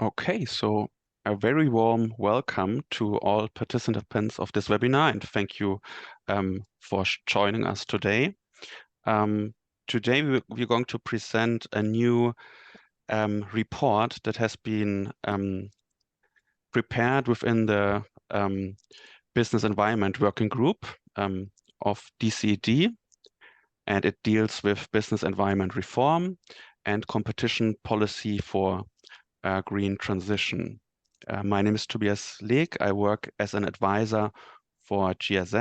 Okay, so a very warm welcome to all participants of this webinar, and thank you for joining us today. Um, Today we're going to present a new report that has been prepared within the Business Environment Working Group of DCED, and it deals with business environment reform and competition policy for green transition. My name is Tobias Leek. I work as an advisor for GIZ,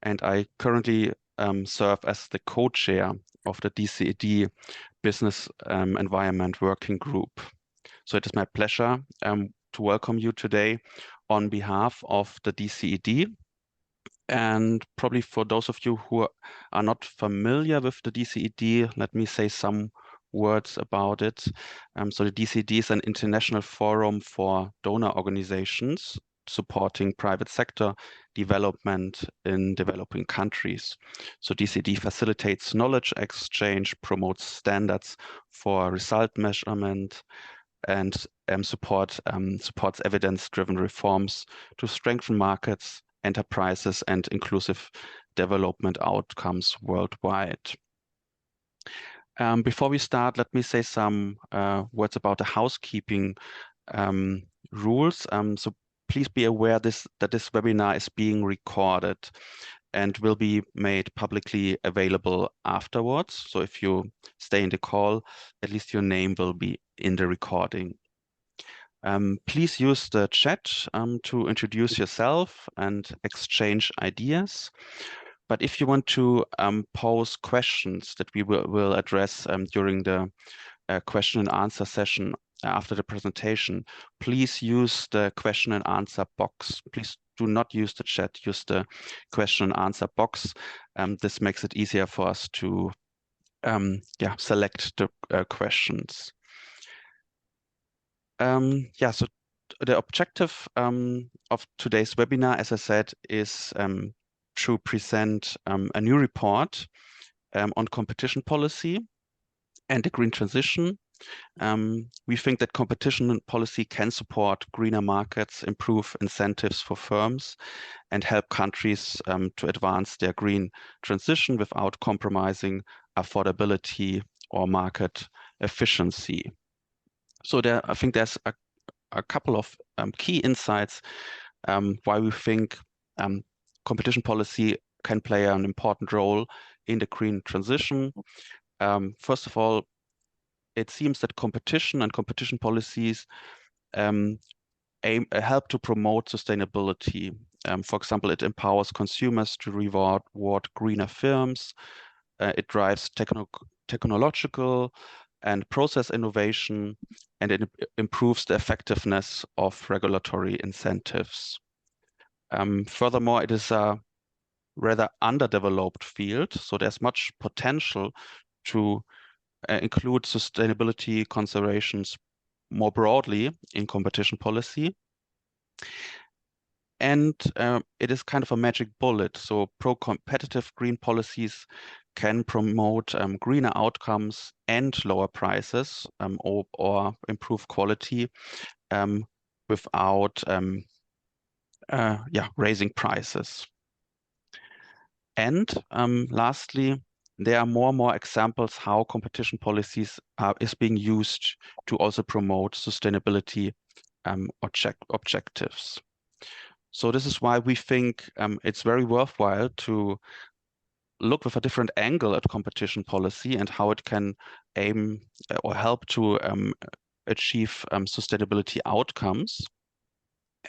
and I currently serve as the co-chair of the DCED Business Environment Working Group. So it is my pleasure to welcome you today on behalf of the DCED. And probably for those of you who are not familiar with the DCED, let me say some words about it. So the DCED is an international forum for donor organizations supporting private sector development in developing countries. So DCED facilitates knowledge exchange, promotes standards for result measurement, and supports evidence-driven reforms to strengthen markets, enterprises, and inclusive development outcomes worldwide. Before we start, let me say some words about the housekeeping rules. So please be aware that this webinar is being recorded and will be made publicly available afterwards. So if you stay in the call, at least your name will be in the recording. Please use the chat to introduce yourself and exchange ideas. But if you want to pose questions that we will address during the question and answer session after the presentation, please use the question and answer box. Please do not use the chat, use the question and answer box. This makes it easier for us to select the questions. So the objective of today's webinar, as I said, is to present a new report on competition policy and the green transition. We think that competition policy can support greener markets, improve incentives for firms, and help countries to advance their green transition without compromising affordability or market efficiency. So I think there's a couple of key insights why we think competition policy can play an important role in the green transition. First of all, it seems that competition and competition policies help to promote sustainability. For example, it empowers consumers to reward greener firms. It drives technological and process innovation, and it improves the effectiveness of regulatory incentives. Furthermore, it is a rather underdeveloped field, so there's much potential to include sustainability considerations more broadly in competition policy. And it is kind of a magic bullet. So pro-competitive green policies can promote greener outcomes and lower prices or improve quality without raising prices. And lastly, there are more and more examples how competition policies is being used to also promote sustainability objectives. So this is why we think it's very worthwhile to look with a different angle at competition policy and how it can aim or help to achieve sustainability outcomes.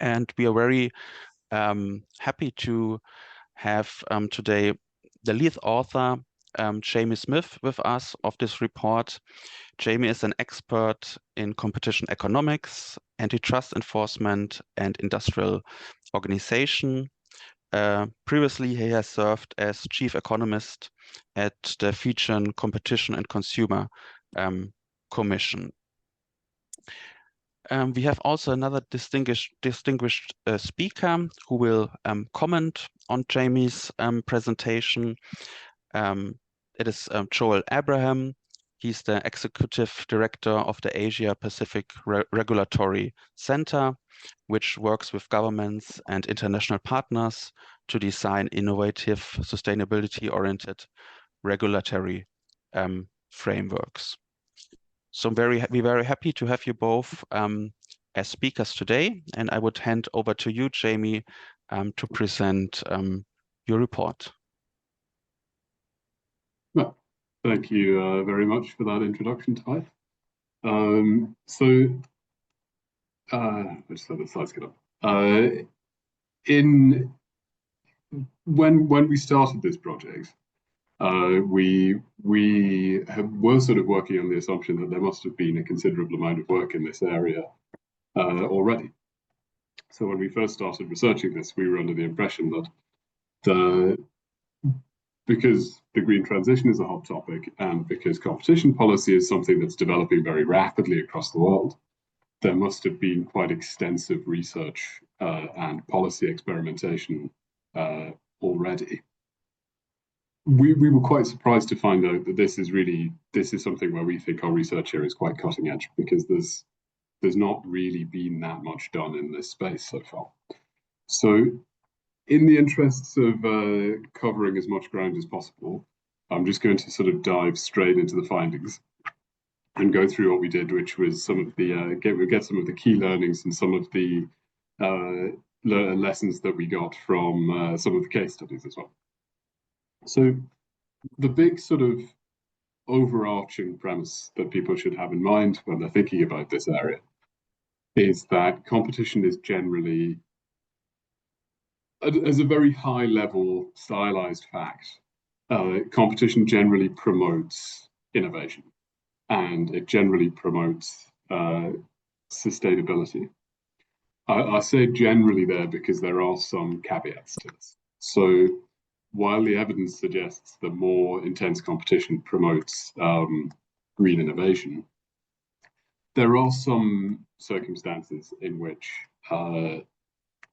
And we are very happy to have today the lead author, Jamie Smith, with us of this report. Jamie is an expert in competition economics, antitrust enforcement, and industrial organization. Previously, he has served as chief economist at the Fijian Competition and Consumer Commission. We have also another distinguished speaker who will comment on Jamie's presentation. It is Joel Abraham. He's the executive director of the Asia Pacific Regulatory Center, which works with governments and international partners to design innovative, sustainability-oriented regulatory frameworks. So we're very happy to have you both as speakers today, and I would hand over to you, Jamie, to present your report. Well, thank you very much for that introduction, Ty. Let's just let the slides get up. When we started this project, we were sort of working on the assumption that there must have been a considerable amount of work in this area already. So when we first started researching this, we were under the impression that because the green transition is a hot topic and because competition policy is something that's developing very rapidly across the world, there must have been quite extensive research and policy experimentation already. We were quite surprised to find out that this is something where we think our research here is quite cutting edge, because there's not really been that much done in this space so far. So in the interests of covering as much ground as possible, I'm just going to sort of dive straight into the findings and go through what we did, which was some of the get some of the key learnings and some of the lessons that we got from some of the case studies as well. So the big sort of overarching premise that people should have in mind when they're thinking about this area is that competition is generally, as a very high level stylized fact, competition generally promotes innovation and it generally promotes sustainability. I say generally there because there are some caveats to this. So while the evidence suggests that more intense competition promotes green innovation, there are some circumstances in which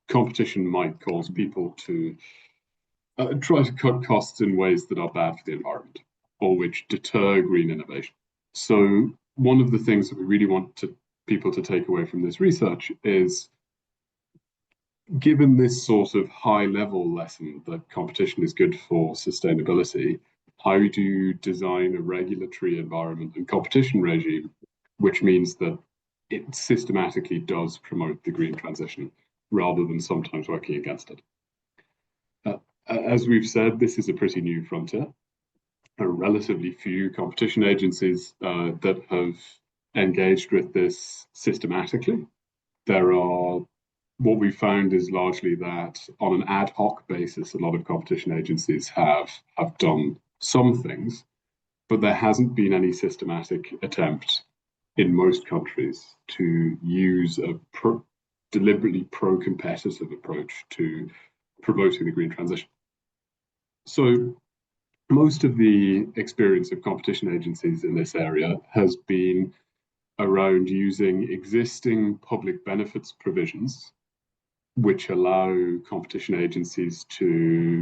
competition might cause people to try to cut costs in ways that are bad for the environment or which deter green innovation. So one of the things that we really want people to take away from this research is, given this sort of high-level lesson that competition is good for sustainability, how do you design a regulatory environment and competition regime which means that it systematically does promote the green transition rather than sometimes working against it? As we've said, this is a pretty new frontier. There are relatively few competition agencies that have engaged with this systematically. What we found is largely that on an ad hoc basis, a lot of competition agencies have done some things, but there hasn't been any systematic attempt in most countries to use a deliberately pro-competitive approach to promoting the green transition. So most of the experience of competition agencies in this area has been around using existing public benefits provisions which allow competition agencies to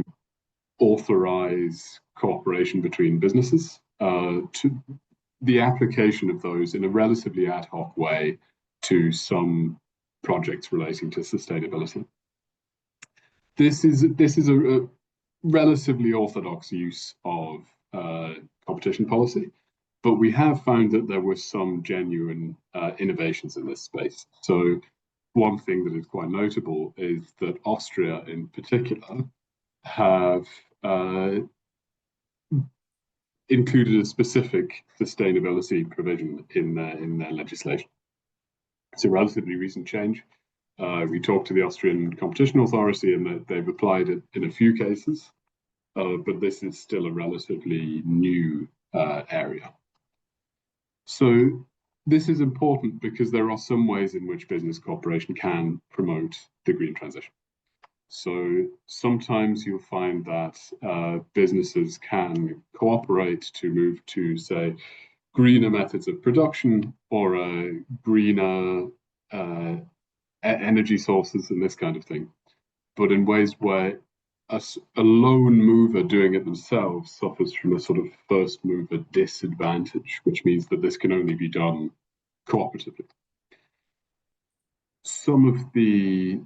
authorize cooperation between businesses, to the application of those in a relatively ad hoc way to some projects relating to sustainability. This is a relatively orthodox use of competition policy, but we have found that there were some genuine innovations in this space. So one thing that is quite notable is that Austria in particular have included a specific sustainability provision in their legislation. It's a relatively recent change. We talked to the Austrian Competition Authority and they've applied it in a few cases, but this is still a relatively new area. So this is important because there are some ways in which business cooperation can promote the green transition. So sometimes you'll find that businesses can cooperate to move to, say, greener methods of production or greener energy sources and this kind of thing, but in ways where a lone mover doing it themselves suffers from a sort of first mover disadvantage, which means that this can only be done cooperatively. Some of the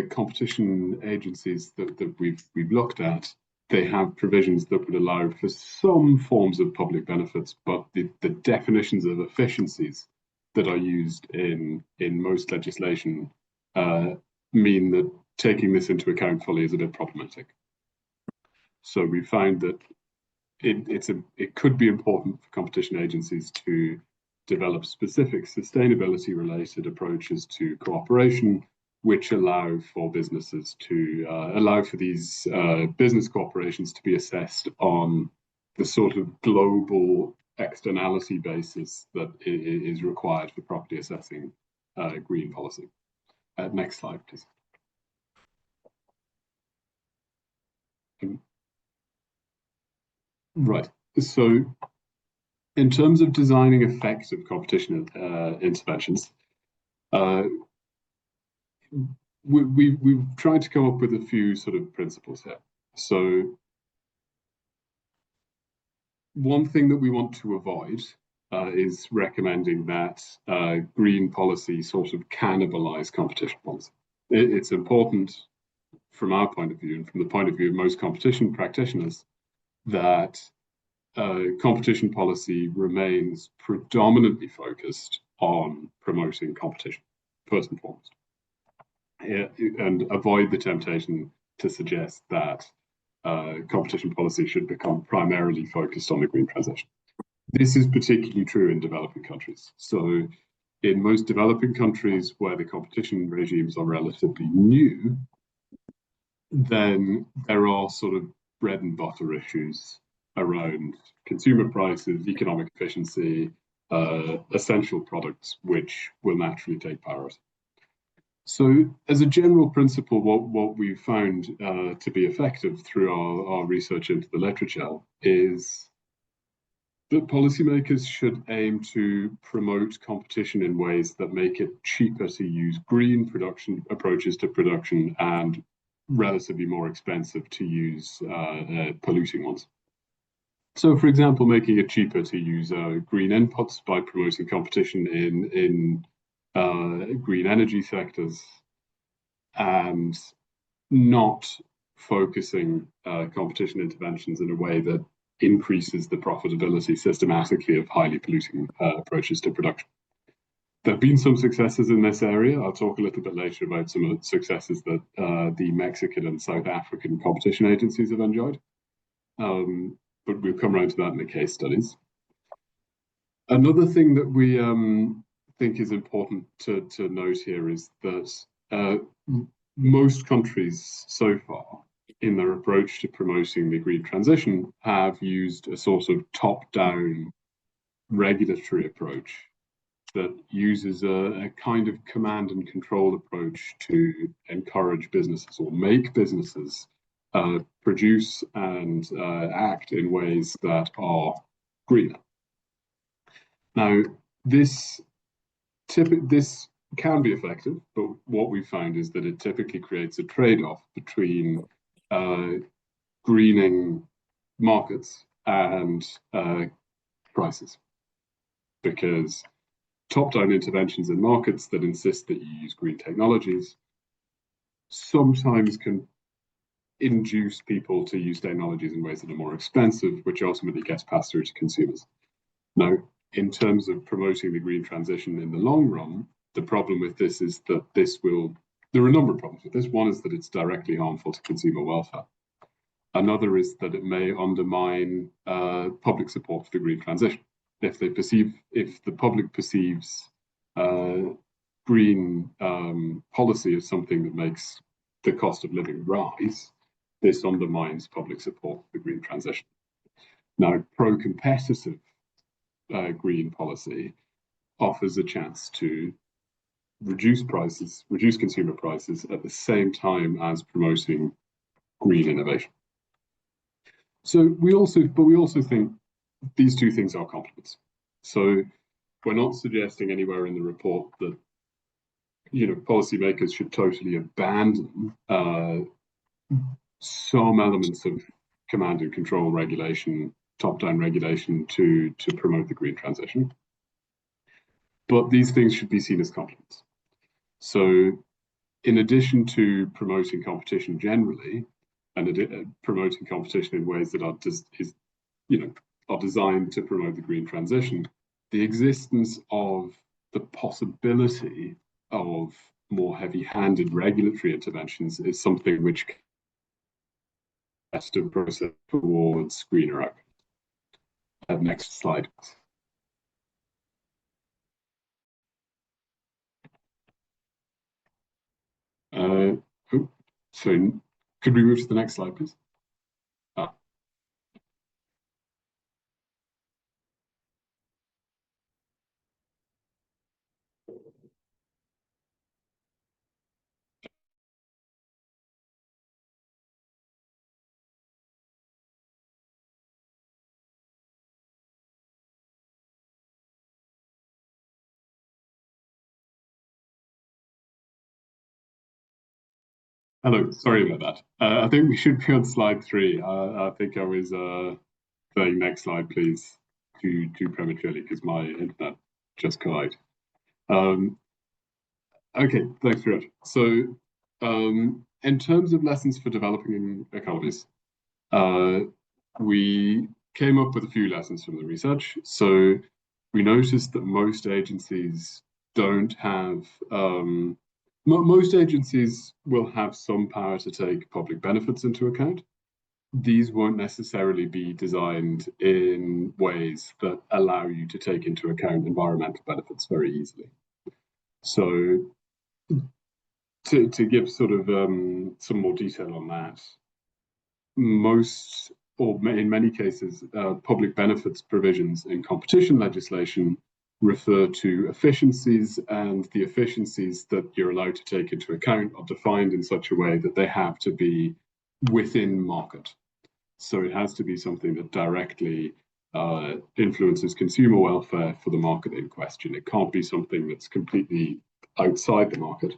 competition agencies that we've looked at, they have provisions that would allow for some forms of public benefits, but the definitions of efficiencies that are used in most legislation mean that taking this into account fully is a bit problematic. So we find that it could be important for competition agencies to develop specific sustainability related approaches to cooperation, which allow for businesses to allow for these business corporations to be assessed on the sort of global externality basis that is required for properly assessing green policy. Next slide, please. Right. So in terms of designing effective competition interventions, we've tried to come up with a few sort of principles here. So one thing that we want to avoid is recommending that green policy sort of cannibalize competition policy. It's important from our point of view and from the point of view of most competition practitioners that competition policy remains predominantly focused on promoting competition, first and foremost, and avoid the temptation to suggest that competition policy should become primarily focused on the green transition. This is particularly true in developing countries. So in most developing countries where the competition regimes are relatively new, then there are sort of bread and butter issues around consumer prices, economic efficiency, essential products, which will naturally take priority. So as a general principle, what we've found to be effective through our research into the literature is that policymakers should aim to promote competition in ways that make it cheaper to use green production approaches to production and relatively more expensive to use polluting ones. So, for example, making it cheaper to use green inputs by promoting competition in green energy sectors, and not focusing competition interventions in a way that increases the profitability systematically of highly polluting approaches to production. There have been some successes in this area. I'll talk a little bit later about some of the successes that the Mexican and South African competition agencies have enjoyed. But we'll come around to that in the case studies. Another thing that we think is important to note here is that most countries so far in their approach to promoting the green transition have used a sort of top-down regulatory approach that uses a kind of command and control approach to encourage businesses or make businesses produce and act in ways that are greener. Now, this can be effective, but what we found is that it typically creates a trade-off between greening markets and prices, because top-down interventions in markets that insist that you use green technologies sometimes can induce people to use technologies in ways that are more expensive, which ultimately gets passed through to consumers. Now, in terms of promoting the green transition in the long run, the problem with this is that there are a number of problems with this. One is that it's directly harmful to consumer welfare. Another is that it may undermine public support for the green transition. If the public perceives green policy as something that makes the cost of living rise, this undermines public support for the green transition. Now, pro-competitive green policy offers a chance to reduce consumer prices at the same time as promoting green innovation. So we also think these two things are complements. So we're not suggesting anywhere in the report that policymakers should totally abandon some elements of command and control regulation, top-down regulation to promote the green transition. But these things should be seen as complements. So in addition to promoting competition generally, and promoting competition in ways that are designed to promote the green transition, the existence of the possibility of more heavy-handed regulatory interventions is something which has to process towards greener outcomes. Next slide. So could we move to the next slide, please? Hello, sorry about that. I think we should be on slide 3. I think I was saying next slide, please, too prematurely because my internet just collided. Okay, thanks very much. So, in terms of lessons for developing economies, we came up with a few lessons from the research. So, we noticed that most agencies don't have most agencies will have some power to take public benefits into account. These won't necessarily be designed in ways that allow you to take into account environmental benefits very easily. So to give sort of some more detail on that, most, or in many cases, public benefits provisions in competition legislation refer to efficiencies, and the efficiencies that you're allowed to take into account are defined in such a way that they have to be within market. So it has to be something that directly influences consumer welfare for the market in question. It can't be something that's completely outside the market.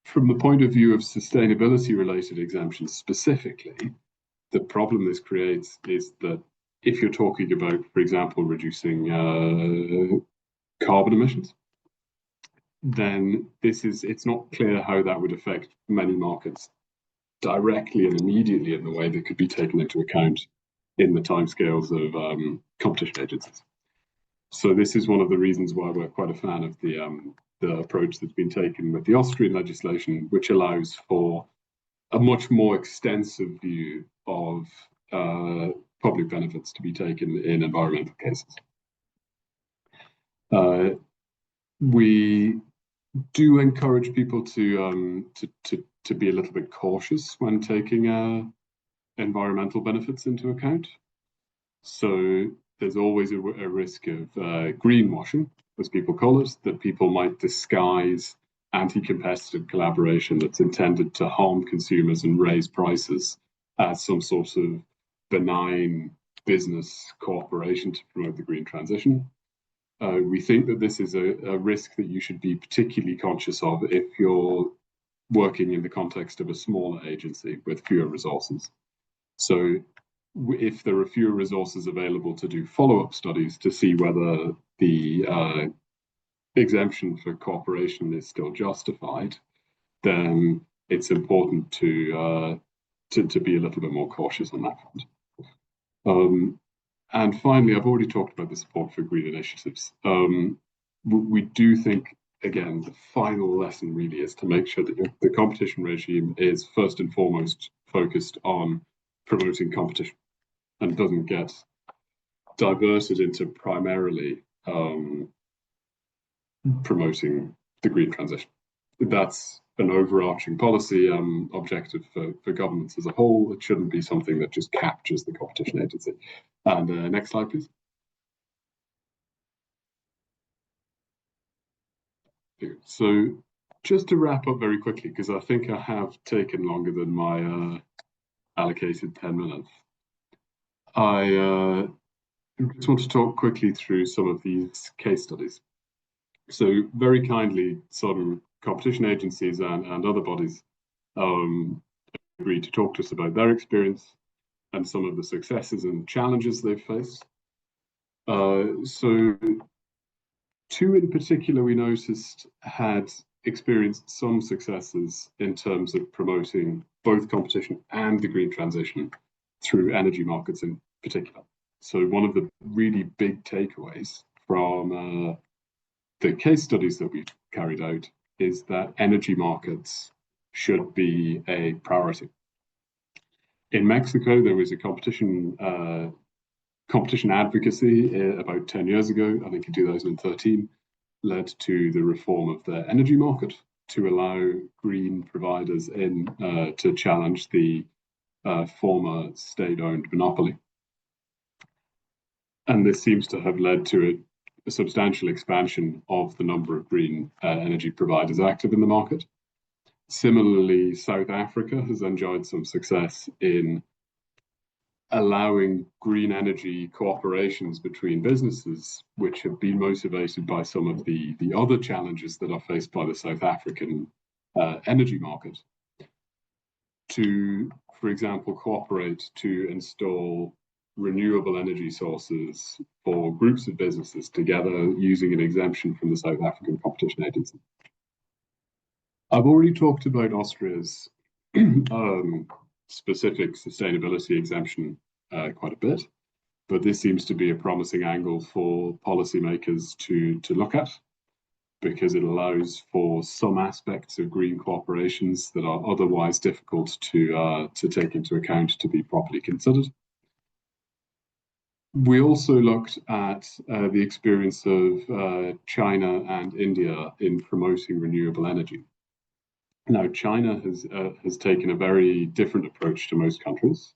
From the point of view of sustainability-related exemptions specifically, the problem this creates is that if you're talking about, for example, reducing carbon emissions, then it's not clear how that would affect many markets directly and immediately in the way that could be taken into account in the timescales of competition agencies. So this is one of the reasons why we're quite a fan of the approach that's been taken with the Austrian legislation, which allows for a much more extensive view of public benefits to be taken in environmental cases. We do encourage people to be a little bit cautious when taking environmental benefits into account. So there's always a risk of greenwashing, as people call it, that people might disguise anti-competitive collaboration that's intended to harm consumers and raise prices as some sort of benign business cooperation to promote the green transition. We think that this is a risk that you should be particularly conscious of if you're working in the context of a smaller agency with fewer resources. So if there are fewer resources available to do follow-up studies to see whether the exemption for cooperation is still justified, then it's important to be a little bit more cautious on that front. And finally, I've already talked about the support for green initiatives. We do think, again, the final lesson really is to make sure that the competition regime is first and foremost focused on promoting competition and doesn't get diverted into primarily promoting the green transition. That's an overarching policy objective for governments as a whole. It shouldn't be something that just captures the competition agency. And next slide, please. So just to wrap up very quickly, because I think I have taken longer than my allocated 10 minutes. I just want to talk quickly through some of these case studies. So very kindly, some competition agencies and other bodies agreed to talk to us about their experience and some of the successes and challenges they've faced. So two in particular we noticed had experienced some successes in terms of promoting both competition and the green transition through energy markets in particular. So one of the really big takeaways from the case studies that we've carried out is that energy markets should be a priority. In Mexico, there was a competition advocacy about 10 years ago, I think in 2013, led to the reform of the energy market to allow green providers in to challenge the former state-owned monopoly. And this seems to have led to a substantial expansion of the number of green energy providers active in the market. Similarly, South Africa has enjoyed some success in allowing green energy cooperations between businesses, which have been motivated by some of the other challenges that are faced by the South African energy market, to, for example, cooperate to install renewable energy sources for groups of businesses together using an exemption from the South African Competition Agency. I've already talked about Austria's specific sustainability exemption quite a bit, but this seems to be a promising angle for policymakers to look at, because it allows for some aspects of green cooperations that are otherwise difficult to take into account to be properly considered. We also looked at the experience of China and India in promoting renewable energy. Now, China has taken a very different approach to most countries.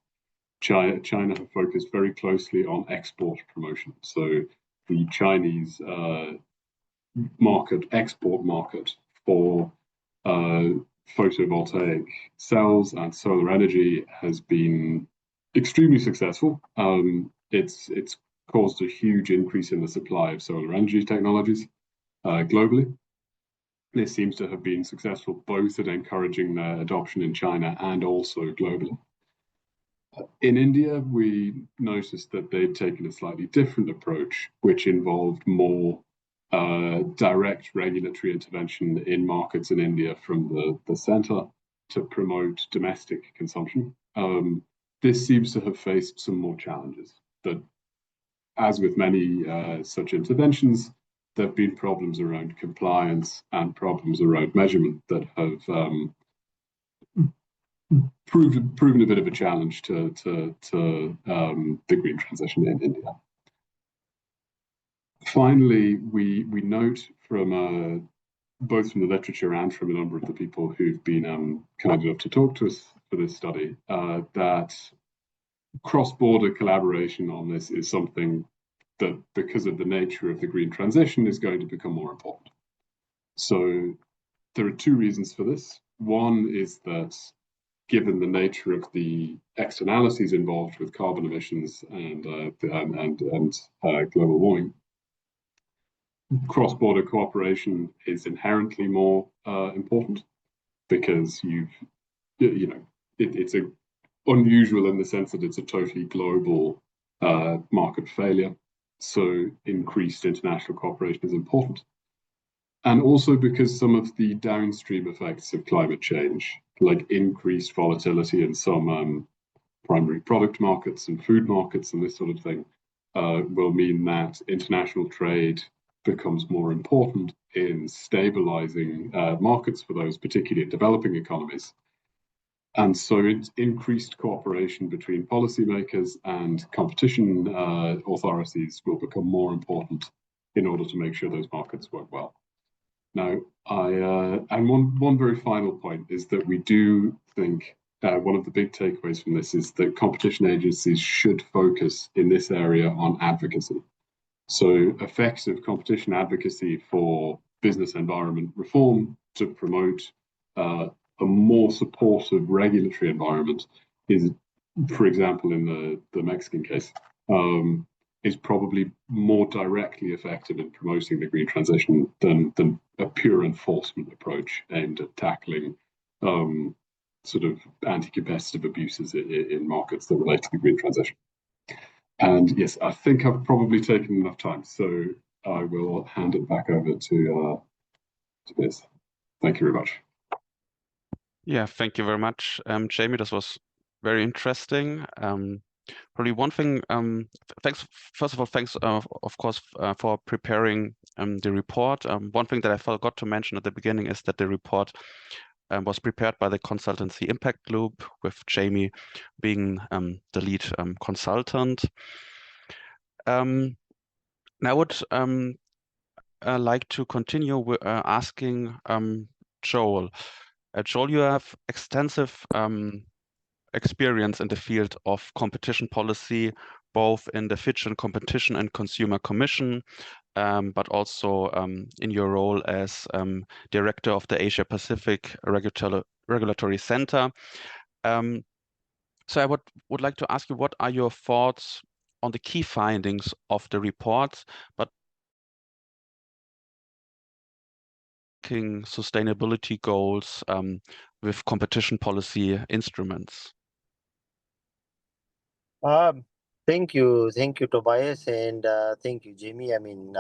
China have focused very closely on export promotion. So the Chinese export market for photovoltaic cells and solar energy has been extremely successful. It's caused a huge increase in the supply of solar energy technologies globally. This seems to have been successful both at encouraging their adoption in China and also globally. In India, we noticed that they'd taken a slightly different approach, which involved more direct regulatory intervention in markets in India from the center to promote domestic consumption. This seems to have faced some more challenges. That, as with many such interventions, there have been problems around compliance and problems around measurement that have proven a bit of a challenge to the green transition in India. Finally, we note from both from the literature and from a number of the people who've been kind enough to talk to us for this study that cross-border collaboration on this is something that, because of the nature of the green transition, is going to become more important. So there are two reasons for this. One is that, given the nature of the externalities involved with carbon emissions and global warming, cross-border cooperation is inherently more important, because it's unusual in the sense that it's a totally global market failure. So increased international cooperation is important. And also because some of the downstream effects of climate change, like increased volatility in some primary product markets and food markets and this sort of thing, will mean that international trade becomes more important in stabilizing markets for those, particularly in developing economies. And so it's increased cooperation between policymakers and competition authorities will become more important in order to make sure those markets work well. Now, and one very final point is that we do think one of the big takeaways from this is that competition agencies should focus in this area on advocacy. So effective competition advocacy for business environment reform to promote a more supportive regulatory environment is, for example, in the Mexican case, is probably more directly effective in promoting the green transition than a pure enforcement approach aimed at tackling sort of anti-competitive abuses in markets that relate to the green transition. And yes, I think I've probably taken enough time, so I will hand it back over to Biz. Thank you very much. Yeah, thank you very much, Jamie. This was very interesting. Probably one thing, thanks, first of all, thanks, of course, for preparing the report. One thing that I forgot to mention at the beginning is that the report was prepared by the consultancy Impact Group, with Jamie being the lead consultant. Now I would like to continue with, asking Joel. Joel, you have extensive experience in the field of competition policy, both in the Fitch Competition and Consumer Commission, but also in your role as director of the Asia Pacific Regulatory Center. So I would like to ask you, what are your thoughts on the key findings of the report, but sustainability goals with competition policy instruments? Thank you, Tobias, and thank you, Jamie. I mean,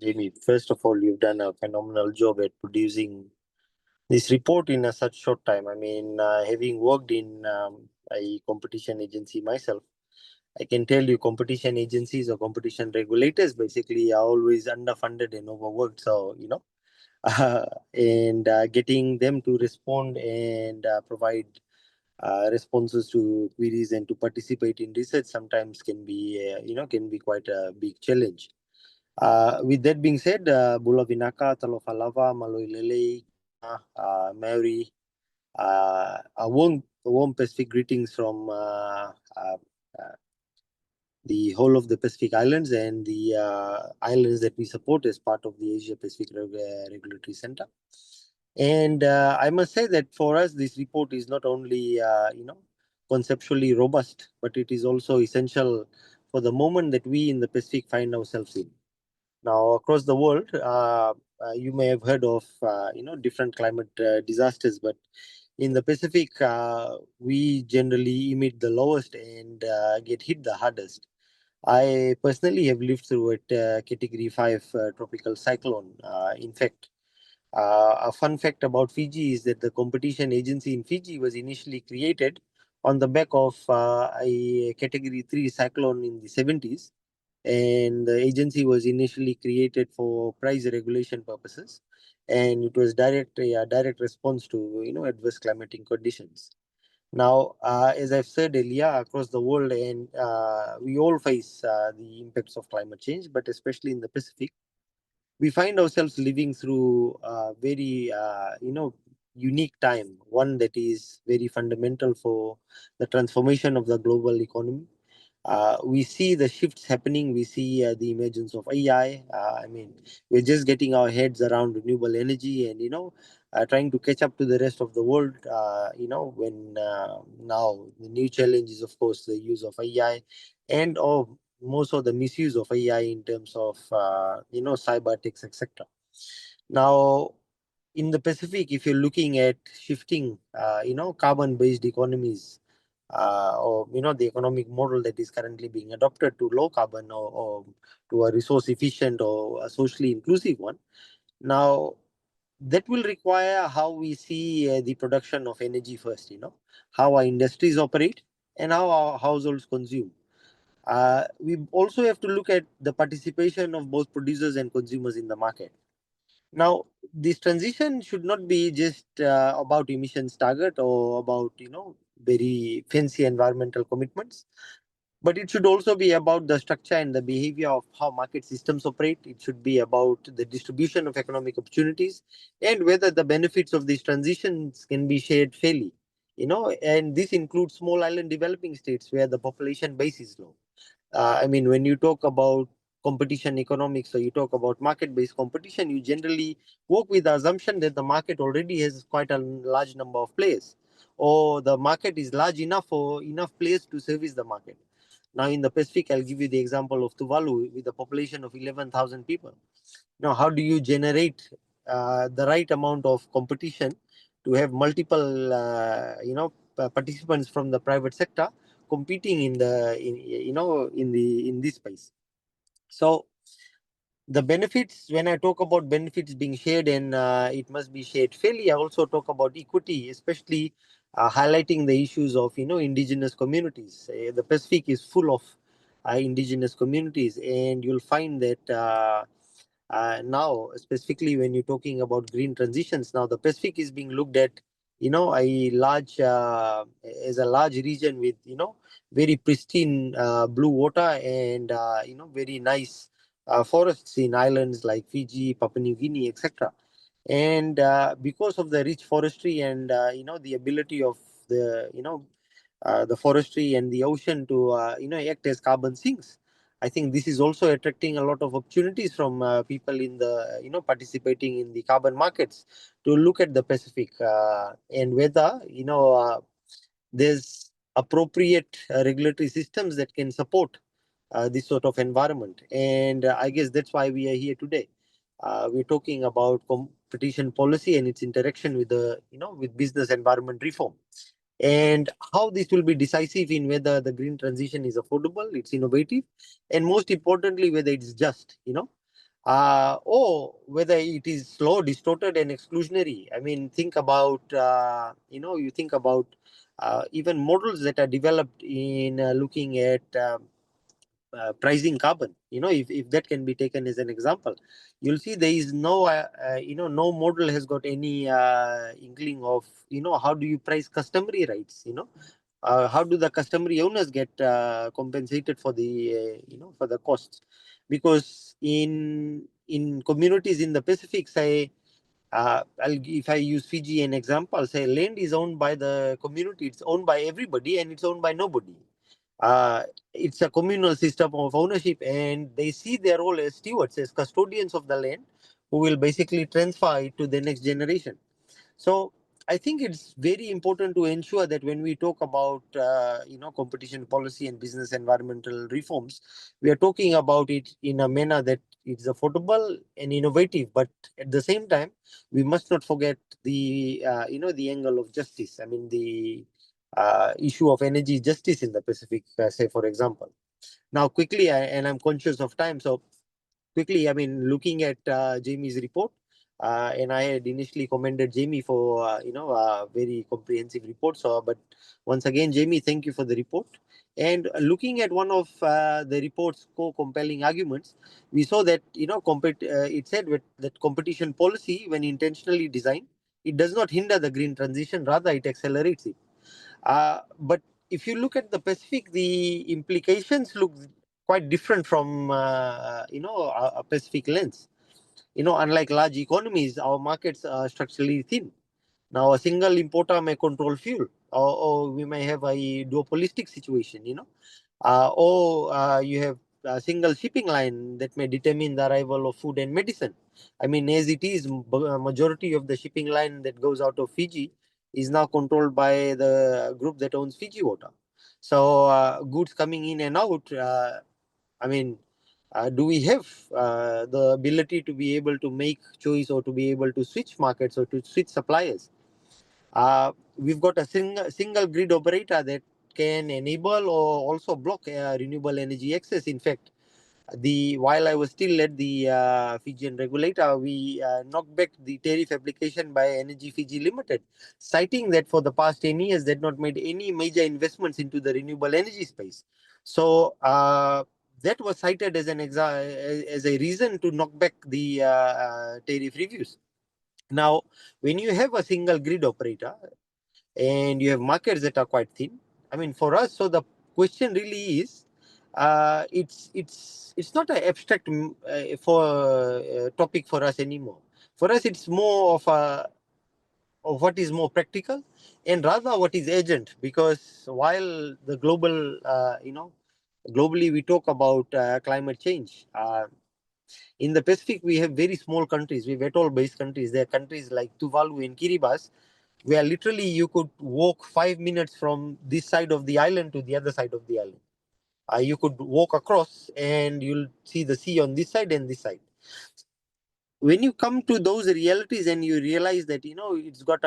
Jamie, first of all, you've done a phenomenal job at producing this report in such short time. I mean, having worked in a competition agency myself, I can tell you competition agencies or competition regulators basically are always underfunded and overworked. So, and getting them to respond and provide responses to queries and to participate in research sometimes can be, quite a big challenge. With that being said, Bula Vinaka, Talofalava, Maloilele, Mary, a warm Pacific greetings from the whole of the Pacific Islands and the islands that we support as part of the Asia Pacific Regulatory Center. And I must say that for us, this report is not only, conceptually robust, but it is also essential for the moment that we in the Pacific find ourselves in. Now, across the world, you may have heard of, different climate disasters, but in the Pacific, we generally emit the lowest and get hit the hardest. I personally have lived through a Category 5 tropical cyclone. In fact, a fun fact about Fiji is that the competition agency in Fiji was initially created on the back of a Category 3 cyclone in the 70s. And the agency was initially created for price regulation purposes. And it was a direct response to, adverse climatic conditions. Now, as I've said earlier, across the world, and we all face the impacts of climate change, but especially in the Pacific, we find ourselves living through a very, unique time, one that is very fundamental for the transformation of the global economy. We see the shifts happening. We see the emergence of AI. I mean, we're just getting our heads around renewable energy and, trying to catch up to the rest of the world, when now the new challenge is, of course, the use of AI and of most of the misuse of AI in terms of, cyber attacks, etc. Now, in the Pacific, if you're looking at shifting, carbon-based economies, or the economic model that is currently being adopted to low carbon or to a resource efficient or a socially inclusive one, now that will require how we see the production of energy first, how our industries operate and how our households consume. We also have to look at the participation of both producers and consumers in the market. Now, this transition should not be just about emissions target or about, very fancy environmental commitments, but it should also be about the structure and the behavior of how market systems operate. It should be about the distribution of economic opportunities and whether the benefits of these transitions can be shared fairly, and this includes small island developing states where the population base is low. I mean, when you talk about competition economics or you talk about market-based competition, you generally work with the assumption that the market already has quite a large number of players, or the market is large enough for enough players to service the market. Now, in the Pacific, I'll give you the example of Tuvalu with a population of 11,000 people. Now, how do you generate the right amount of competition to have multiple, participants from the private sector competing in this space. So the benefits, when I talk about benefits being shared and it must be shared fairly, I also talk about equity, especially highlighting the issues of indigenous communities. The Pacific is full of indigenous communities, and you'll find that now, specifically when you're talking about green transitions, now the Pacific is being looked at a large as a large region with very pristine blue water and very nice forests in islands like Fiji, Papua New Guinea, etc. And because of the rich forestry and the ability of the forestry and the ocean to act as carbon sinks, I think this is also attracting a lot of opportunities from people in the participating in the carbon markets to look at the Pacific and whether there's appropriate regulatory systems that can support this sort of environment. And I guess that's why we are here today. We're talking about competition policy and its interaction with the with business environment reform, and how this will be decisive in whether the green transition is affordable, it's innovative, and most importantly, whether it's just, or whether it is slow, distorted, and exclusionary. I mean, think about, you think about even models that are developed in looking at pricing carbon. If that can be taken as an example, you'll see there is no, no model has got any inkling of, how do you price customary rights, how do the customary owners get compensated for the for the costs? Because in communities in the Pacific, say, if I use Fiji an example, say land is owned by the community, it's owned by everybody, and it's owned by nobody. It's a communal system of ownership, and they see their role as stewards, as custodians of the land, who will basically transfer it to the next generation. So I think it's very important to ensure that when we talk about competition policy and business environmental reforms, we are talking about it in a manner that it's affordable and innovative. But at the same time, we must not forget the the angle of justice. I mean, the issue of energy justice in the Pacific, say for example. Now, quickly, and I'm conscious of time, so quickly, I mean, looking at Jamie's report, and I had initially commended Jamie for a very comprehensive report. So, but once again, Jamie, thank you for the report. And looking at one of the report's compelling arguments, we saw that it said that competition policy, when intentionally designed, it does not hinder the green transition; rather, it accelerates it. But if you look at the Pacific, the implications look quite different from a Pacific lens. Unlike large economies, our markets are structurally thin. Now, a single importer may control fuel, or we may have a duopolistic situation. Or you have a single shipping line that may determine the arrival of food and medicine. I mean, as it is, majority of the shipping line that goes out of Fiji is now controlled by the group that owns Fiji Water. So goods coming in and out, I mean, do we have the ability to be able to make choice, or to be able to switch markets, or to switch suppliers? We've got a single grid operator that can enable or also block renewable energy access. In fact, while I was still at the Fijian regulator, we knocked back the tariff application by Energy Fiji Limited, citing that for the past 10 years they had not made any major investments into the renewable energy space. So that was cited as as a reason to knock back the tariff reviews. Now, when you have a single grid operator and you have markets that are quite thin, I mean, for us, so the question really is, it's not an abstract topic for us anymore. For us, it's more of what is more practical, and rather what is urgent. Because while the globally we talk about climate change. In the Pacific, we have very small countries. We have atoll-based countries. There are countries like Tuvalu and Kiribati, where literally you could walk 5 minutes from this side of the island to the other side of the island. You could walk across and you'll see the sea on this side and this side. when you come to those realities and you realize that, it's got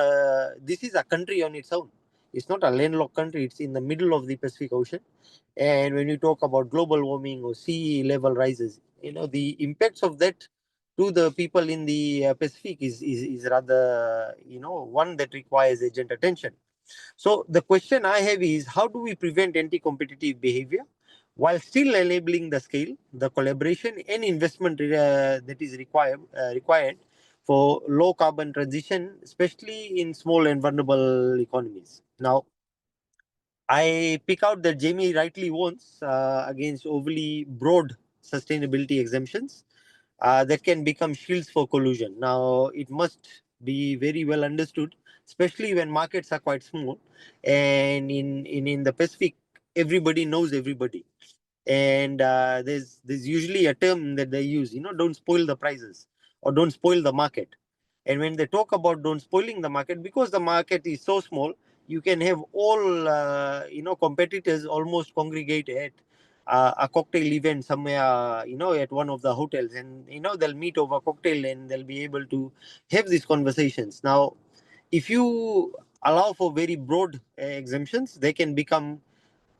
this is a country on its own. It's not a landlocked country. It's in the middle of the Pacific Ocean. And when you talk about global warming or sea level rises, the impacts of that to the people in the Pacific is rather, one that requires urgent attention. So the question I have is, how do we prevent anti-competitive behavior while still enabling the scale, the collaboration and investment that is required for low carbon transition, especially in small and vulnerable economies? Now, I pick out that Jamie rightly warns against overly broad sustainability exemptions that can become shields for collusion. Now, it must be very well understood, especially when markets are quite small, and in the Pacific, everybody knows everybody, and there's usually a term that they use, don't spoil the prices or don't spoil the market. And when they talk about don't spoiling the market, because the market is so small, you can have all competitors almost congregate at a cocktail event somewhere, at one of the hotels, and they'll meet over cocktail and they'll be able to have these conversations. Now, if you allow for very broad exemptions, they can become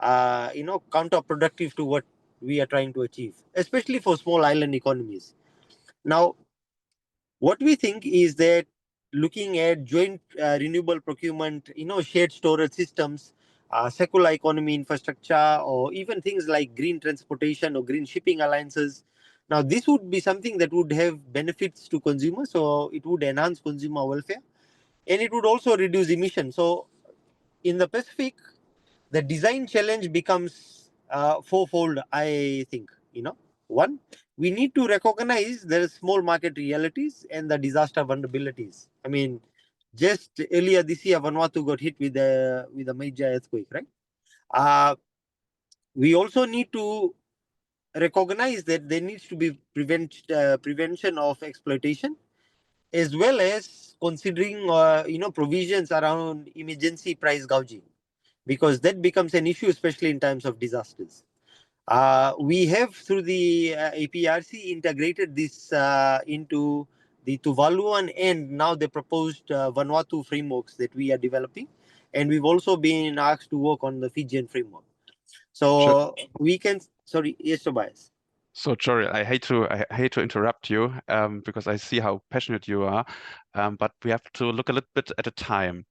counterproductive to what we are trying to achieve, especially for small island economies. Now, what we think is that looking at joint renewable procurement, shared storage systems, circular economy infrastructure, or even things like green transportation or green shipping alliances. Now, this would be something that would have benefits to consumers, so it would enhance consumer welfare, and it would also reduce emissions. So, in the Pacific, the design challenge becomes fourfold, I think. One, we need to recognize the small market realities and the disaster vulnerabilities. I mean, just earlier this year, Vanuatu got hit with a major earthquake, right? We also need to recognize that there needs to be prevention of exploitation, as well as considering provisions around emergency price gouging, because that becomes an issue, especially in times of disasters. We have, through the APRC, integrated this into the Tuvaluan and now the proposed Vanuatu frameworks that we are developing. And we've also been asked to work on the Fijian framework. So we can, sorry, yes, Tobias. So, Jory, I hate to interrupt you because I see how passionate you are, but we have to look a little bit at a time.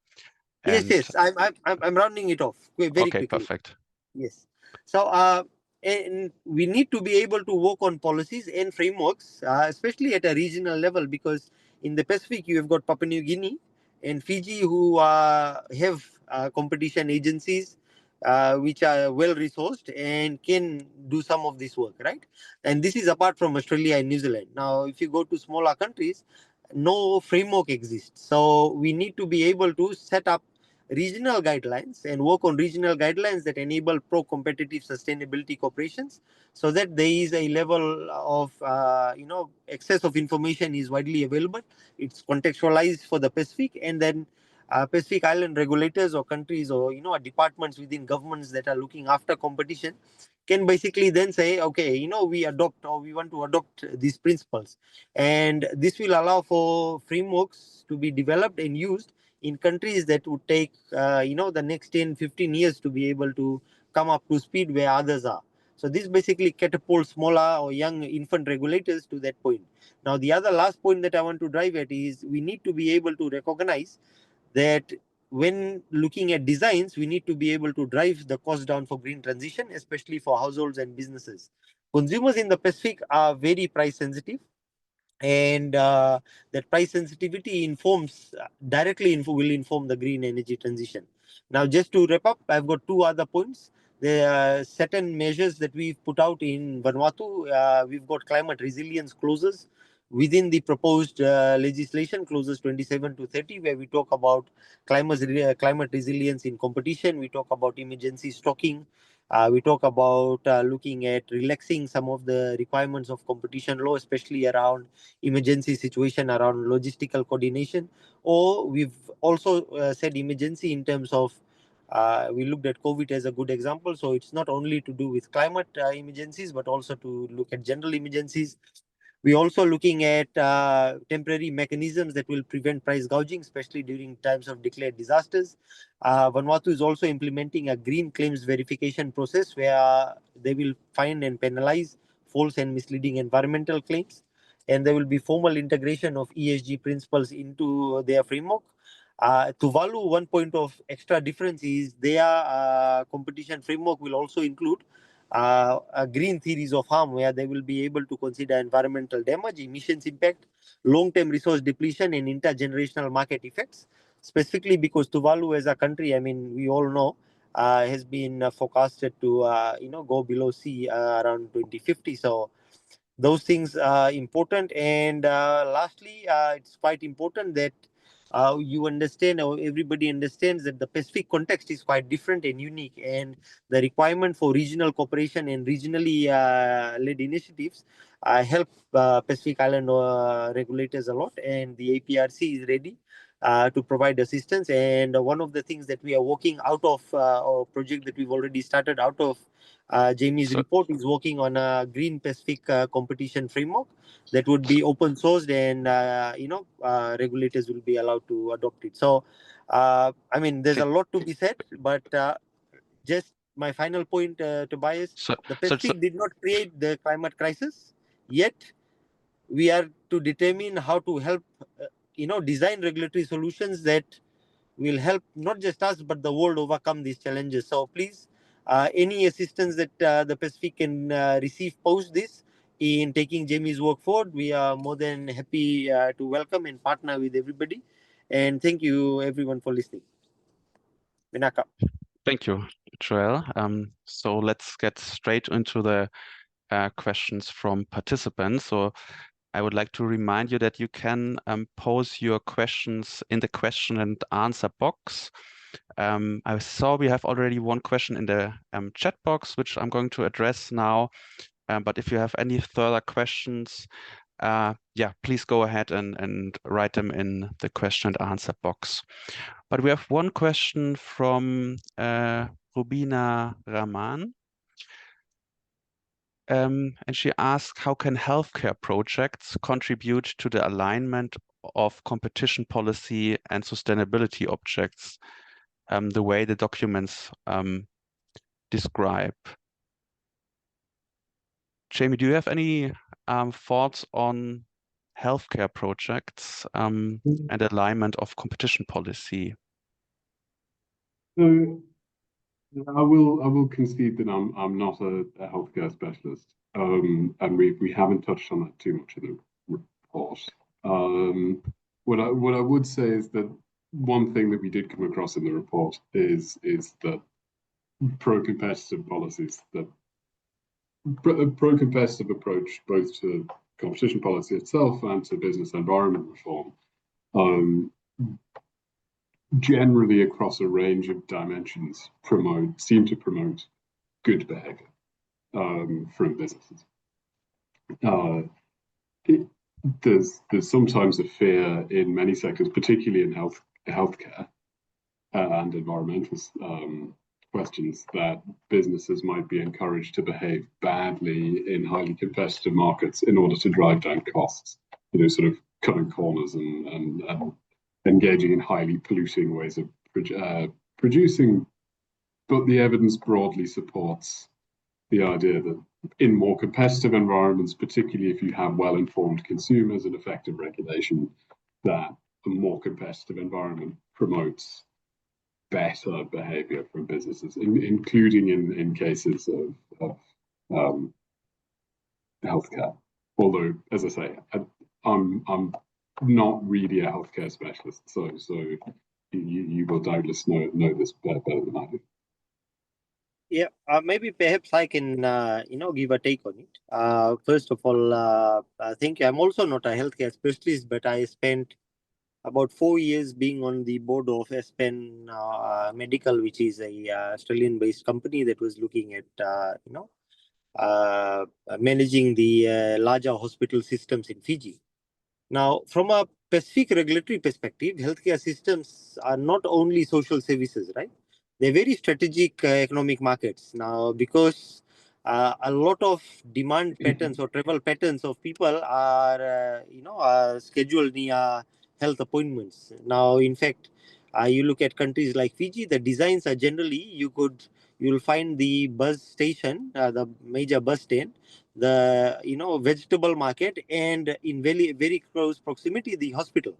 Yes. I'm rounding it off very quickly. Perfect. Yes. So, and we need to be able to work on policies and frameworks, especially at a regional level, because in the Pacific, you have got Papua New Guinea and Fiji, who have competition agencies which are well resourced and can do some of this work, right? And this is apart from Australia and New Zealand. Now, if you go to smaller countries, no framework exists. So we need to be able to set up regional guidelines and work on regional guidelines that enable pro-competitive sustainability corporations, so that there is a level of access of information is widely available. It's contextualized for the Pacific, and then Pacific Island regulators or countries or departments within governments that are looking after competition can basically then say, okay, we adopt or we want to adopt these principles, and this will allow for frameworks to be developed and used in countries that would take the next 10-15 years to be able to come up to speed where others are. So this basically catapults smaller or young infant regulators to that point. Now, the other last point that I want to drive at is we need to be able to recognize that when looking at designs, we need to be able to drive the cost down for green transition, especially for households and businesses. Consumers in the Pacific are very price sensitive, and that price sensitivity will inform the green energy transition. Now, just to wrap up, I've got two other points. There are certain measures that we've put out in Vanuatu. We've got climate resilience clauses within the proposed legislation, clauses 27 to 30, where we talk about climate resilience in competition. We talk about emergency stocking. We talk about looking at relaxing some of the requirements of competition law, especially around emergency situation, around logistical coordination. Or we've also said emergency in terms of we looked at COVID as a good example. So it's not only to do with climate emergencies, but also to look at general emergencies. We're also looking at temporary mechanisms that will prevent price gouging, especially during times of declared disasters. Vanuatu is also implementing a green claims verification process where they will find and penalize false and misleading environmental claims. And there will be formal integration of ESG principles into their framework. Tuvalu, one point of extra difference is their competition framework will also include a green theories of harm, where they will be able to consider environmental damage, emissions impact, long-term resource depletion, and intergenerational market effects. Specifically because Tuvalu as a country, I mean, we all know, has been forecasted to go below C around 2050. So those things are important. And lastly, it's quite important that you understand, or everybody understands, that the Pacific context is quite different and unique, and the requirement for regional cooperation and regionally led initiatives help Pacific Island regulators a lot, and the APRC is ready to provide assistance. And one of the things that we are working out of, or project that we've already started out of Jamie's report, is working on a Green Pacific competition framework that would be open sourced, and regulators will be allowed to adopt it. So, I mean, there's a lot to be said, but just my final point, Tobias, the Pacific did not create the climate crisis, yet we are to determine how to help, design regulatory solutions that will help not just us but the world overcome these challenges. So please, any assistance that the Pacific can receive post this in taking Jamie's work forward, we are more than happy to welcome and partner with everybody. And thank you everyone for listening. Vinaka. Thank you, Joel. So let's get straight into the questions from participants. So I would like to remind you that you can pose your questions in the question and answer box. I saw we have already one question in the chat box, which I'm going to address now. But if you have any further questions, yeah, please go ahead and write them in the question and answer box. But we have one question from Rubina Rahman. And she asked, how can healthcare projects contribute to the alignment of competition policy and sustainability objects, the way the documents describe? Jamie, do you have any thoughts on healthcare projects and alignment of competition policy? So I will concede that I'm not a healthcare specialist, and we haven't touched on that too much in the report. What I would say is that one thing that we did come across in the report is that pro-competitive policies, that pro-competitive approach both to competition policy itself and to business environment reform, generally across a range of dimensions seem to promote good behavior from businesses. There's sometimes a fear in many sectors, particularly in healthcare and environmental questions, that businesses might be encouraged to behave badly in highly competitive markets in order to drive down costs, sort of cutting corners and engaging in highly polluting ways of producing. But the evidence broadly supports the idea that in more competitive environments, particularly if you have well-informed consumers and effective regulation, that a more competitive environment promotes better behavior from businesses, including in cases of healthcare. Although, as I say, I'm not really a healthcare specialist, so you will doubtless know this better than I do. Yeah, maybe perhaps I can give a take on it. First of all, thank you. I'm also not a healthcare specialist, but I spent about 4 years being on the board of Aspen Medical, which is a Australian-based company that was looking at managing the larger hospital systems in Fiji. Now, from a Pacific regulatory perspective, healthcare systems are not only social services, right? They're very strategic economic markets. Now, because a lot of demand patterns or travel patterns of people are, are scheduled near health appointments. Now, in fact, you look at countries like Fiji, the designs are generally, you'll find the bus station, the major bus stand, the, vegetable market, and in very, very close proximity, the hospital.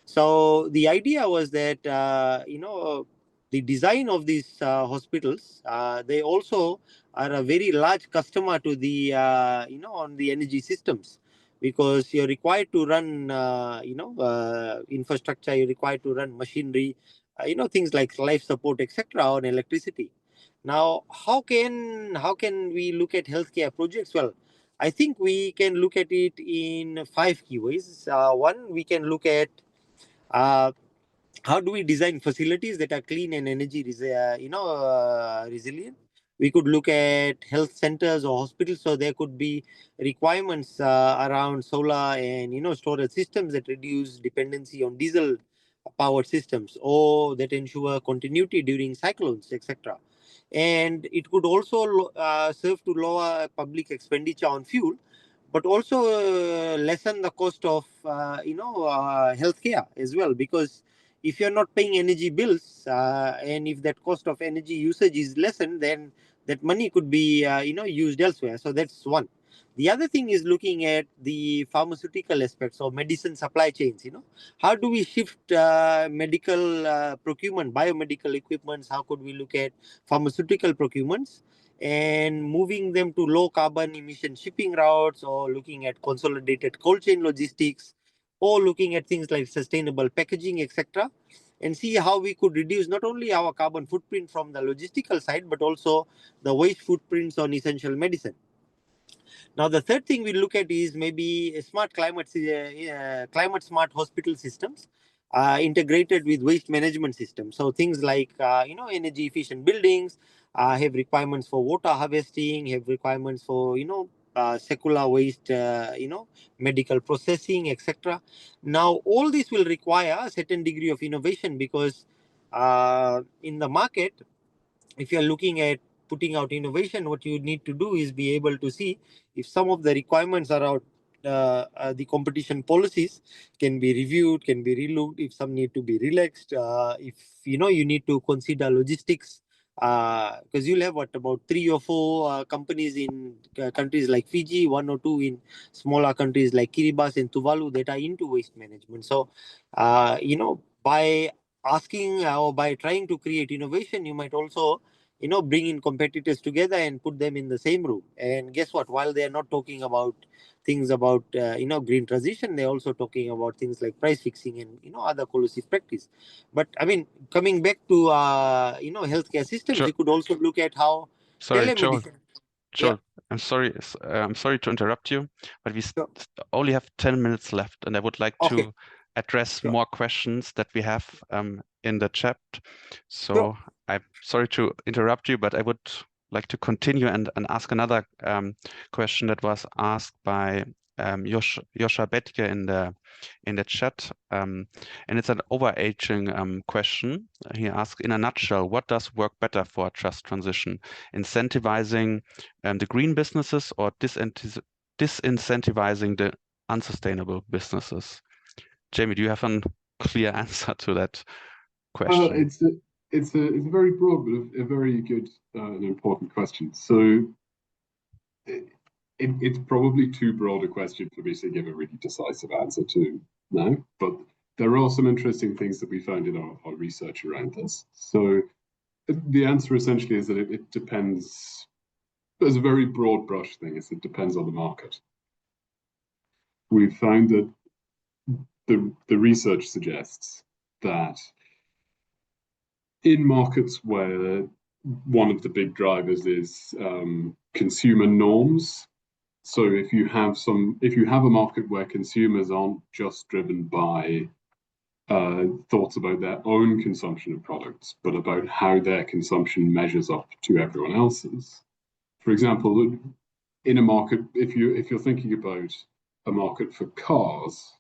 So the idea was that, the design of these hospitals, they also are a very large customer to the, on the energy systems, because you're required to run, infrastructure, you're required to run machinery, things like life support, etc., on electricity. Now, how can we look at healthcare projects? Well, I think we can look at it in 5 key ways. One, we can look at uh, how do we design facilities that are clean and energy resilient. We could look at health centers or hospitals, so there could be requirements around solar and storage systems that reduce dependency on diesel powered systems, or that ensure continuity during cyclones, etc. And it could also serve to lower public expenditure on fuel, but also lessen the cost of healthcare as well, because if you're not paying energy bills, and if that cost of energy usage is lessened, then that money could be used elsewhere. So that's one. The other thing is looking at the pharmaceutical aspects or medicine supply chains. How do we shift medical procurement, biomedical equipments? How could we look at pharmaceutical procurements and moving them to low carbon emission shipping routes, or looking at consolidated cold chain logistics, or looking at things like sustainable packaging, etc., and see how we could reduce not only our carbon footprint from the logistical side, but also the waste footprints on essential medicine. Now, the third thing we look at is maybe smart climate smart hospital systems integrated with waste management systems. So things like energy efficient buildings have requirements for water harvesting, have requirements for secular waste, medical processing, etc. Now, all this will require a certain degree of innovation, because in the market, if you're looking at putting out innovation, what you need to do is be able to see if some of the requirements around the competition policies can be reviewed, can be relooked, if some need to be relaxed, if you need to consider logistics, because you'll have about 3 or 4 companies in countries like Fiji, 1 or 2 in smaller countries like Kiribati and Tuvalu that are into waste management. So, by asking or by trying to create innovation, you might also bring in competitors together and put them in the same room. And guess what? While they are not talking about things about green transition, they're also talking about things like price fixing and other collusive practice. But I mean, coming back to healthcare systems, Sure. you could also look at how Sorry, Joel. telemedicine. Joel, I'm sorry to interrupt you, but we Sure. only have 10 minutes left, and I would like Okay. to address Sure. more questions that we have in the chat. So Sure. I'm sorry to interrupt you, but I would like to continue and ask another question that was asked by Joscha Bettke in the chat, and it's an overarching question. He asked, in a nutshell, what does work better for a just transition? Incentivizing the green businesses, or disincentivizing the unsustainable businesses? Jamie, do you have a clear answer to that question? It's a very broad but a very good and important question. So it's probably too broad a question for me to give a really decisive answer to now, but there are some interesting things that we found in our research around this. So the answer essentially is that it depends. There's a very broad brush thing. It depends on the market. We've found that the research suggests that in markets where one of the big drivers is consumer norms. So if you have a market where consumers aren't just driven by thoughts about their own consumption of products, but about how their consumption measures up to everyone else's. For example, in a market, if you're thinking about a market for cars,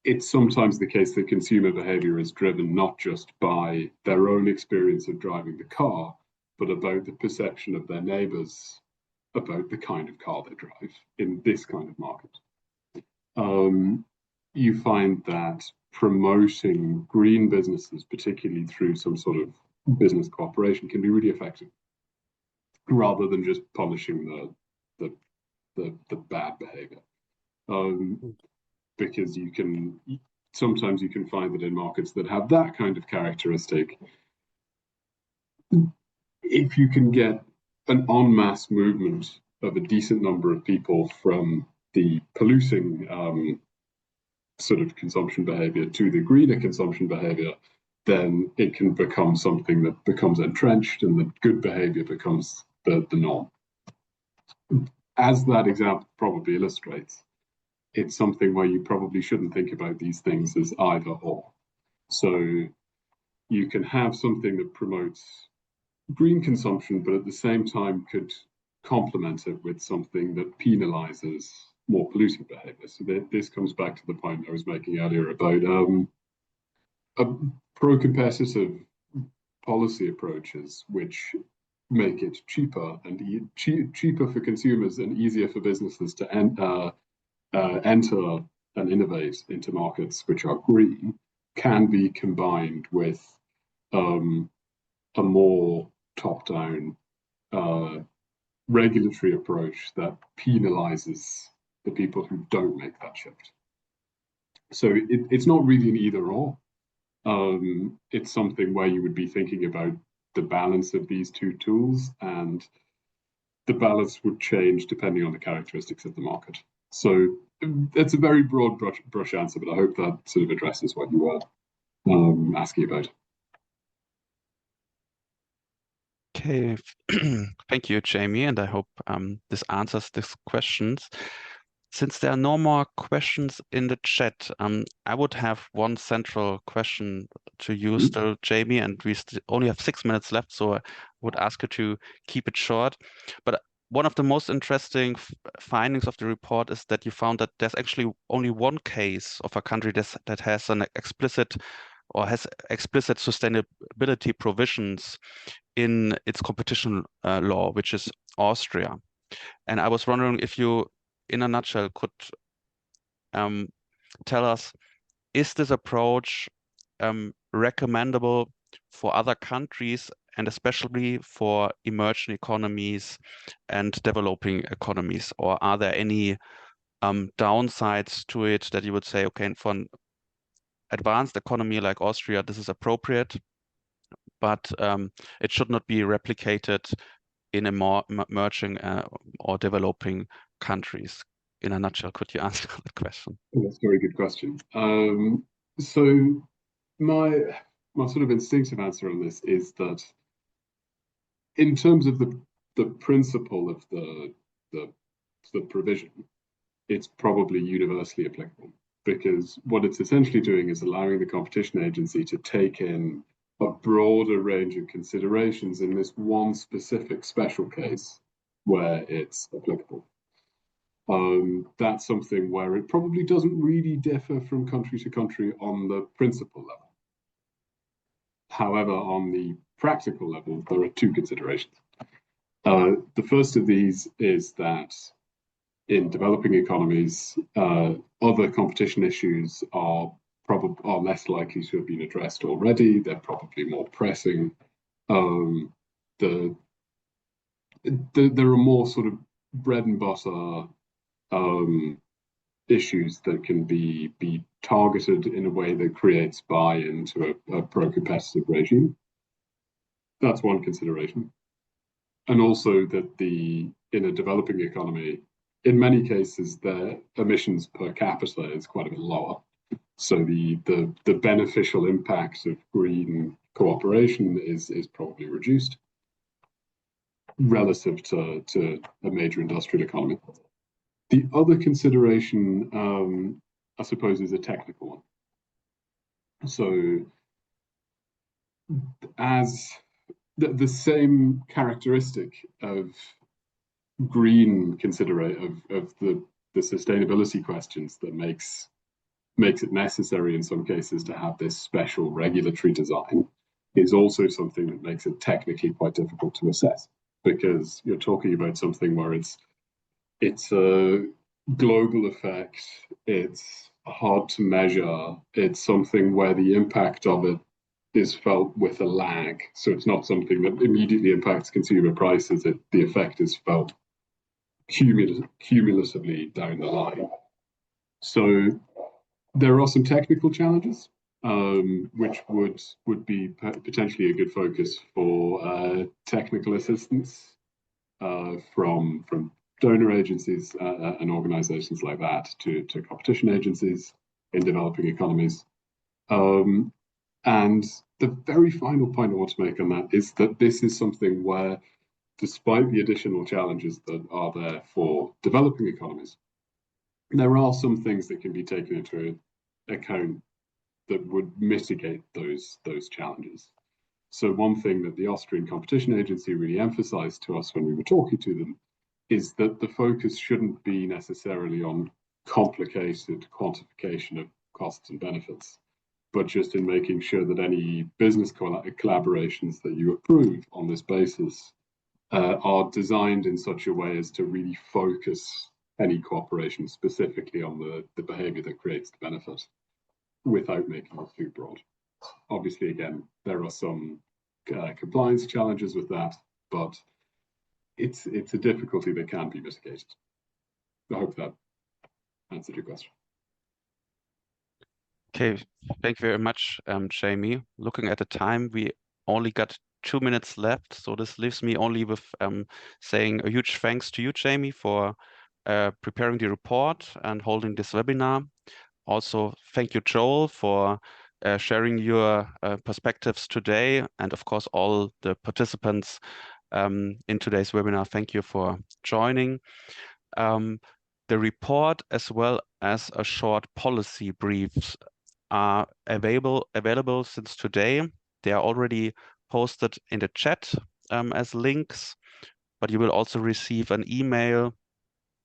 it's sometimes the case that consumer behavior is driven not just by their own experience of driving the car, but about the perception of their neighbours about the kind of car they drive in this kind of market. You find that promoting green businesses, particularly through some sort of business cooperation, can be really effective, rather than just punishing the bad behavior. Because sometimes you can find that in markets that have that kind of characteristic, if you can get an en masse movement of a decent number of people from the polluting sort of consumption behavior to the greener consumption behavior, then it can become something that becomes entrenched, and the good behavior becomes the norm. As that example probably illustrates, it's something where you probably shouldn't think about these things as either or. So you can have something that promotes green consumption, but at the same time could complement it with something that penalizes more polluting behavior. So this comes back to the point I was making earlier about pro-competitive policy approaches, which make it cheaper and cheaper for consumers and easier for businesses to enter and innovate into markets which are green, can be combined with a more top-down regulatory approach that penalizes the people who don't make that shift. So it's not really an either-or. It's something where you would be thinking about the balance of these two tools, and the balance would change depending on the characteristics of the market. So it's a very broad brush answer, but I hope that sort of addresses what you were asking about. Okay, thank you, Jamie, and I hope this answers these questions. Since there are no more questions in the chat, I would have one central question to you still, Jamie, and we only have 6 minutes left, so I would ask you to keep it short. But one of the most interesting findings of the report is that you found that there's actually only one case of a country that has an explicit sustainability provisions in its competition law, which is Austria. And I was wondering if you, in a nutshell, could tell us, is this approach recommendable for other countries, and especially for emerging economies and developing economies? Or are there any downsides to it that you would say, okay, for an advanced economy like Austria, this is appropriate, but it should not be replicated in a more emerging or developing countries? In a nutshell, could you answer that question? That's a very good question. So my sort of instinctive answer on this is that in terms of the principle of the provision, it's probably universally applicable, because what it's essentially doing is allowing the competition agency to take in a broader range of considerations in this one specific special case where it's applicable. That's something where it probably doesn't really differ from country to country on the principle level. However, on the practical level, there are two considerations. The first of these is that in developing economies, other competition issues are less likely to have been addressed already. They're probably more pressing. There are more sort of bread and butter issues that can be targeted in a way that creates buy-in to a pro-competitive regime. That's one consideration. And also that in a developing economy, in many cases, their emissions per capita is quite a bit lower. So the beneficial impact of green cooperation is probably reduced relative to a major industrial economy. The other consideration, I suppose, is a technical one. So as the same characteristic of green consideration of the sustainability questions that makes it necessary in some cases to have this special regulatory design is also something that makes it technically quite difficult to assess, because you're talking about something where it's a global effect, it's hard to measure, it's something where the impact of it is felt with a lag. So it's not something that immediately impacts consumer prices, the effect is felt cumulatively down the line. So there are some technical challenges, which would be potentially a good focus for technical assistance from donor agencies and organizations like that to competition agencies in developing economies. And the very final point I want to make on that is that this is something where, despite the additional challenges that are there for developing economies, there are some things that can be taken into account that would mitigate those challenges. So one thing that the Austrian Competition Agency really emphasized to us when we were talking to them is that the focus shouldn't be necessarily on complicated quantification of costs and benefits, but just in making sure that any business collaborations that you approve on this basis are designed in such a way as to really focus any cooperation specifically on the behavior that creates the benefit, without making it too broad. Obviously, again, there are some compliance challenges with that, but it's a difficulty that can be mitigated. I hope that answered your question. Okay, thank you very much, Jamie. Looking at the time, we only got 2 minutes left, so this leaves me only with saying a huge thanks to you, Jamie, for preparing the report and holding this webinar. Also, thank you, Joel, for sharing your perspectives today, and of course, all the participants in today's webinar. Thank you for joining. The report, as well as a short policy briefs, are available since today. They are already posted in the chat as links, but you will also receive an email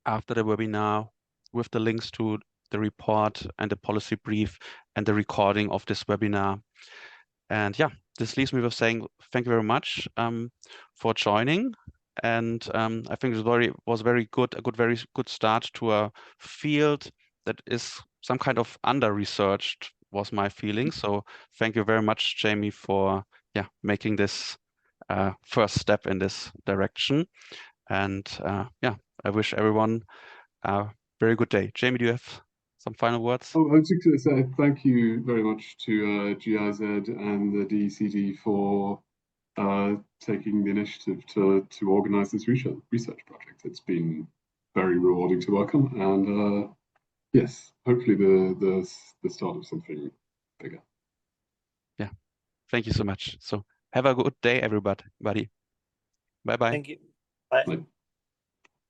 after the webinar with the links to the report and the policy brief and the recording of this webinar. And yeah, this leaves me with saying thank you very much for joining. And I think it was very good, very good start to a field that is some kind of under-researched, was my feeling. So thank you very much, Jamie, for making this first step in this direction. And I wish everyone a very good day. Jamie, do you have some final words? Oh, I was just going to say thank you very much to GIZ and the DCED for taking the initiative to organize this research project. It's been very rewarding to work on, and yes, hopefully the start of something bigger. Yeah, thank you so much. So have a good day, everybody. Bye-bye. Thank you. Bye. Bye.